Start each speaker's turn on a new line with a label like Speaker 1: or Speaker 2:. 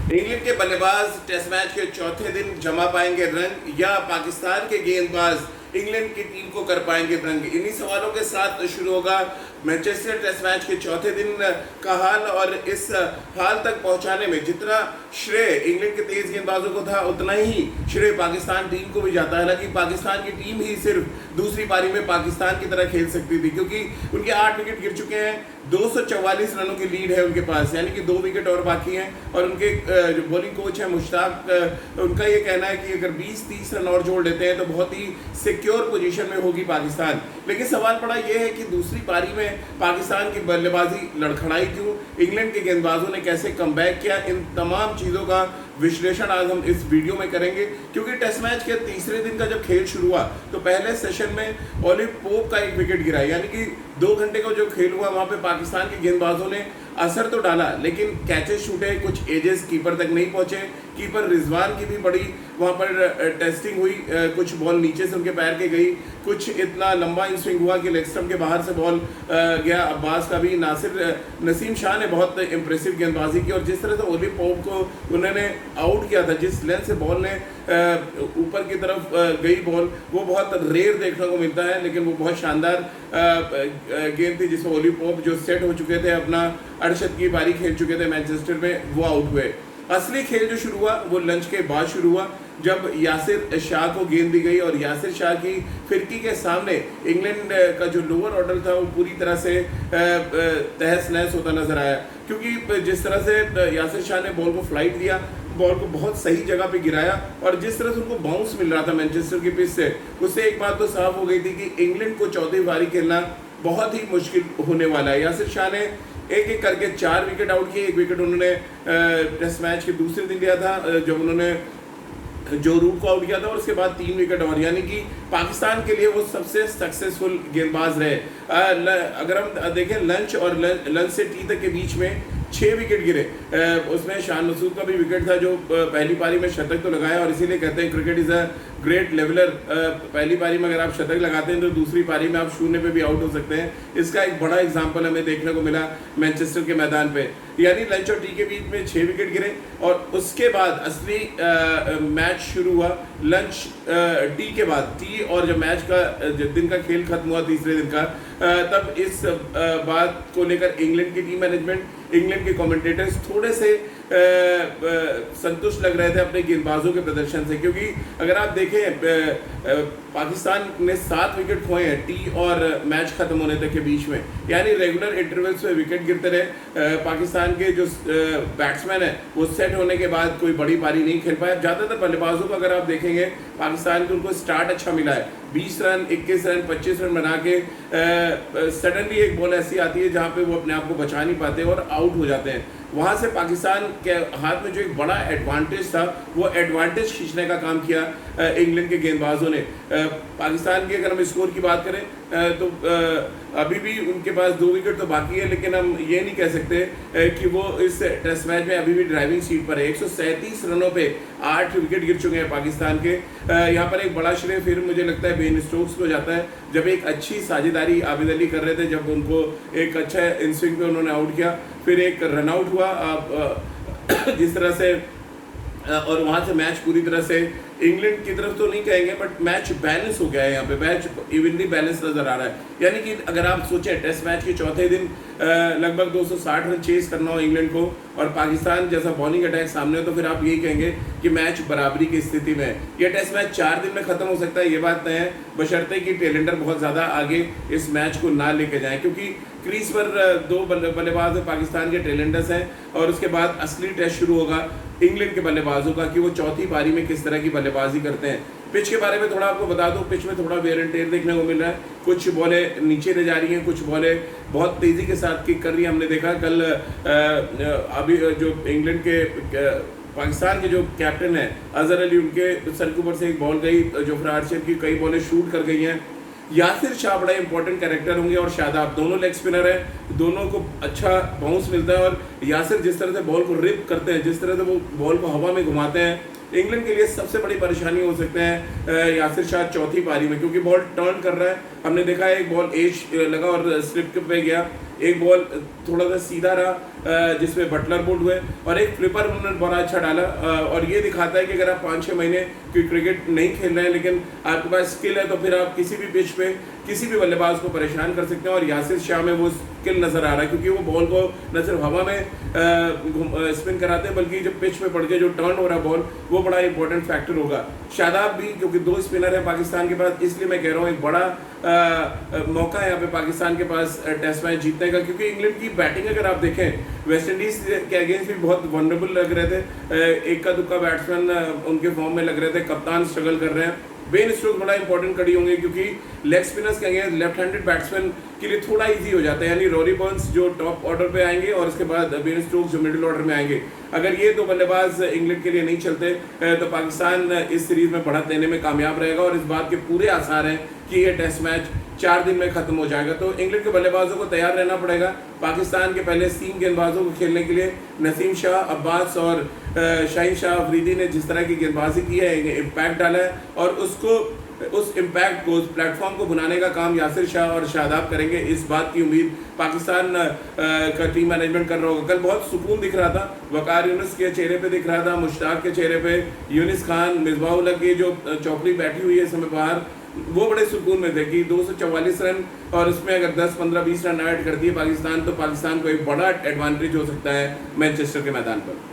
Speaker 1: England के बल्लेबाज test match के चौथे दिन जमा पाएंगे रंग या पाकिस्तान के गेंदबाज इंग्लैंड की टीम को कर पाएंगे रंग। इन्हीं सवालों के साथ शुरू होगा मैनचेस्टर टेस्ट मैच के चौथे दिन का हाल। और इस हाल तक पहुंचाने में जितना श्रेय इंग्लैंड के तेज गेंदबाजों को था, उतना ही श्रेय पाकिस्तान टीम को भी जाता है। हालांकि पाकिस्तान की टीम ही सिर्फ दूसरी पारी में पाकिस्तान की तरह खेल सकती थी, क्योंकि उनके 8 विकेट गिर चुके हैं। 244 रनों की लीड है उनके पास, यानी कि 2 विकेट और बाकी हैं। और उनके जो बॉलिंग कोच है मुश्ताक, उनका ये कहना है कि अगर 20-30 रन और जोड़ लेते हैं तो बहुत ही सिक्योर पोजीशन में होगी पाकिस्तान। लेकिन सवाल पड़ा यह है कि दूसरी पारी में पाकिस्तान की बल्लेबाजी लड़खड़ाई क्यों, इंग्लैंड के गेंदबाजों ने कैसे कमबैक किया, इन तमाम चीज़ों का विश्लेषण आज हम इस वीडियो में करेंगे। क्योंकि टेस्ट मैच के तीसरे दिन का जब खेल शुरू हुआ तो पहले सेशन में ओलिव पोप का 1 विकेट गिरा, यानी कि 2 घंटे का जो खेल हुआ वहां पे पाकिस्तान के गेंदबाजों ने असर तो डाला, लेकिन कैचेस छूटे, कुछ एजेस कीपर तक नहीं पहुंचे। कीपर रिजवान की भी बड़ी वहां पर टेस्टिंग हुई, कुछ बॉल नीचे से उनके पैर के गई, कुछ इतना लंबा इन स्विंग हुआ कि लेग स्टंप के बाहर से बॉल गया। अब्बास का भी, नसीम शाह ने बहुत इंप्रेसिव गेंदबाजी की। और जिस तरह से ओलिव पोप को उन्होंने आउट किया था, जिस लेंथ से बॉल ने ऊपर की तरफ गई बॉल, वो बहुत रेयर देखने को मिलता है। लेकिन वो बहुत शानदार गेंद थी जिसमें ओलिव पोप जो सेट हो चुके थे, अपना 68 की पारी खेल चुके थे मैनचेस्टर में, वो आउट हुए। असली खेल जो शुरू हुआ वो लंच के बाद शुरू हुआ, जब यासिर शाह को गेंद दी गई। और यासिर शाह की फिरकी के सामने इंग्लैंड का जो लोअर ऑर्डर था वो पूरी तरह से तहस नहस होता नजर आया। क्योंकि जिस तरह से यासिर शाह ने बॉल को फ्लाइट दिया, बॉल को बहुत सही जगह पे गिराया, और जिस तरह से उनको बाउंस मिल रहा था मैनचेस्टर की पिच से, उससे एक बात तो साफ हो गई थी कि इंग्लैंड को चौथी पारी खेलना बहुत ही मुश्किल होने वाला है। यासिर शाह ने एक एक करके 4 विकेट आउट किए। 1 विकेट उन्होंने टेस्ट मैच के दूसरे दिन लिया था जब उन्होंने जो रूट को आउट किया था, और उसके बाद 3 विकेट और, यानी कि पाकिस्तान के लिए वो सबसे सक्सेसफुल गेंदबाज रहे। अगर हम देखें लंच और लंच से टी तक के बीच में 6 विकेट गिरे। उसमें शान मसूद का भी विकेट था जो पहली पारी में शतक तो लगाया, और इसीलिए कहते हैं cricket is a great leveller. पहली पारी में अगर आप शतक लगाते हैं तो दूसरी पारी में आप शून्य पे भी आउट हो सकते हैं। इसका एक बड़ा एग्जांपल हमें देखने को मिला मैनचेस्टर के मैदान पे। यानी लंच और टी के बीच में 6 विकेट गिरे, और उसके बाद असली मैच शुरू हुआ लंच टी के बाद। टी और जब मैच का दिन का खेल खत्म हुआ तीसरे दिन का, तब इस बात को लेकर इंग्लैंड की टीम मैनेजमेंट, इंग्लैंड के कमेंटेटर्स थोड़े से संतुष्ट लग रहे थे अपने गेंदबाजों के प्रदर्शन से। क्योंकि अगर आप देखें पाकिस्तान ने 7 विकेट खोए हैं टी और मैच खत्म होने तक के बीच में, यानी रेगुलर इंटरवल्स में विकेट गिरते रहे। पाकिस्तान के जो बैट्समैन है वो सेट होने के बाद कोई बड़ी पारी नहीं खेल पाए। ज़्यादातर बल्लेबाजों को अगर आप देखेंगे पाकिस्तान के, उनको स्टार्ट अच्छा मिला है, 20 रन, 21 रन, 25 रन बना के सडनली एक बॉल ऐसी आती है जहाँ पे वो अपने आप को बचा नहीं पाते और आउट हो जाते हैं। वहाँ से पाकिस्तान के हाथ में जो एक बड़ा एडवांटेज था, वो एडवांटेज खींचने का काम किया इंग्लैंड के गेंदबाजों ने। पाकिस्तान की अगर हम स्कोर की बात करें तो अभी भी उनके पास 2 विकेट तो बाकी है, लेकिन हम ये नहीं कह सकते कि वो इस टेस्ट मैच में अभी भी ड्राइविंग सीट पर है। 137 रनों पे 8 विकेट गिर चुके हैं पाकिस्तान के। यहाँ पर एक बड़ा श्रेय फिर मुझे लगता है बेन स्टोक्स को जाता है, जब एक अच्छी साझेदारी आबिद अली कर रहे थे, जब उनको एक अच्छा इन स्विंग पे उन्होंने आउट किया, फिर एक रन आउट हुआ जिस तरह से, और वहाँ से मैच पूरी तरह से इंग्लैंड की तरफ तो नहीं कहेंगे, बट मैच बैलेंस हो गया है। यहाँ पे मैच इवनली बैलेंस नजर आ रहा है। यानी कि अगर आप सोचें टेस्ट मैच के चौथे दिन लगभग 260 रन चेस करना हो इंग्लैंड को, और पाकिस्तान जैसा बॉलिंग अटैक सामने हो, तो फिर आप यही कहेंगे कि मैच बराबरी की स्थिति में है। यह टेस्ट मैच 4 दिन में खत्म हो सकता है, ये बात तय है, बशर्ते कि टेलेंडर बहुत ज़्यादा आगे इस मैच को ना लेके जाएँ। क्योंकि क्रीज पर 2 बल्लेबाज पाकिस्तान के टेलेंडर्स हैं, और उसके बाद असली टेस्ट शुरू होगा इंग्लैंड के बल्लेबाजों का कि वो चौथी पारी में किस तरह की बल्लेबाजी करते हैं। पिच के बारे में थोड़ा आपको बता दूं, पिच में थोड़ा वेयर एंड टेयर देखने को मिल रहा है। कुछ बॉलें नीचे ले जा रही हैं, कुछ बॉलें बहुत तेज़ी के साथ किक कर रही हैं। हमने देखा कल अभी जो इंग्लैंड के पाकिस्तान के जो कैप्टन हैं अजहर अली, उनके सर के ऊपर से एक बॉल गई, जोफ्रा आर्चर की कई बॉलें शूट कर गई हैं। यासिर शाह बड़ा इंपॉर्टेंट कैरेक्टर होंगे, और शादाब, दोनों लेग स्पिनर हैं, दोनों को अच्छा बाउंस मिलता है। और यासिर जिस तरह से बॉल को रिप करते हैं, जिस तरह से वो बॉल को हवा में घुमाते हैं, इंग्लैंड के लिए सबसे बड़ी परेशानी हो सकते हैं यासिर शाह चौथी पारी में, क्योंकि बॉल टर्न कर रहा है। हमने देखा है एक बॉल एज लगा और स्लिप पे गया, एक बॉल थोड़ा सा सीधा रहा, जिसमें बटलर बोल्ट हुए और एक फ्लिपर उन्होंने बड़ा अच्छा डाला। और ये दिखाता है कि अगर आप 5-6 महीने की क्रिकेट नहीं खेल रहे हैं लेकिन आपके पास स्किल है तो फिर आप किसी भी पिच पे किसी भी बल्लेबाज को परेशान कर सकते हैं। और यासिर शाह में वो स्किल नज़र आ रहा है क्योंकि वो बॉल को न सिर्फ हवा में स्पिन कराते हैं बल्कि जब पिच पे पड़ के जो टर्न हो रहा है बॉल वो बड़ा इंपॉर्टेंट फैक्टर होगा। शादाब भी क्योंकि 2 स्पिनर है पाकिस्तान के पास, इसलिए मैं कह रहा हूँ एक बड़ा मौका है यहाँ पे पाकिस्तान के पास टेस्ट मैच जीतने का। क्योंकि इंग्लैंड की बैटिंग अगर आप देखें वेस्ट इंडीज़ के अगेंस्ट भी बहुत वनरेबल लग रहे थे, एक का दुक्का बैट्समैन उनके फॉर्म में लग रहे थे, कप्तान स्ट्रगल कर रहे हैं। बेन स्टोक्स बड़ा इंपॉर्टेंट कड़ी होंगे क्योंकि लेग स्पिनर्स के अगेंस्ट लेफ्ट हैंडेड बैट्समैन के लिए थोड़ा इजी हो जाता है, यानी रोरी बर्न्स जो टॉप ऑर्डर पे आएंगे और उसके बाद बेन स्टोक्स जो मिडिल ऑर्डर में आएंगे। अगर ये 2 बल्लेबाज इंग्लैंड के लिए नहीं चलते तो पाकिस्तान इस सीरीज में बढ़त लेने में कामयाब रहेगा और इस बात के पूरे आसार हैं कि ये टेस्ट मैच 4 दिन में खत्म हो जाएगा। तो इंग्लैंड के बल्लेबाजों को तैयार रहना पड़ेगा। पाकिस्तान के पहले 3 गेंदबाजों को खेलने के लिए नसीम शाह, अब्बास और शाहीन शाह अफरीदी ने जिस तरह की गेंदबाजी की है, इम्पैक्ट डाला है और उस इम्पैक्ट को, उस प्लेटफॉर्म को बनाने का काम यासिर शाह और शादाब करेंगे। इस बात की उम्मीद पाकिस्तान का टीम मैनेजमेंट कर रहा होगा। कल बहुत सुकून दिख रहा था, वकार यूनुस के चेहरे पे दिख रहा था, मुश्ताक के चेहरे पे, यूनिस खान, मिसबाह की जो चौकड़ी बैठी हुई है इस समय बाहर, वो बड़े सुकून में थे कि 244 रन और इसमें अगर 10, 15, 20 रन ऐड करती है पाकिस्तान तो पाकिस्तान को एक बड़ा एडवांटेज हो सकता है मैनचेस्टर के मैदान पर।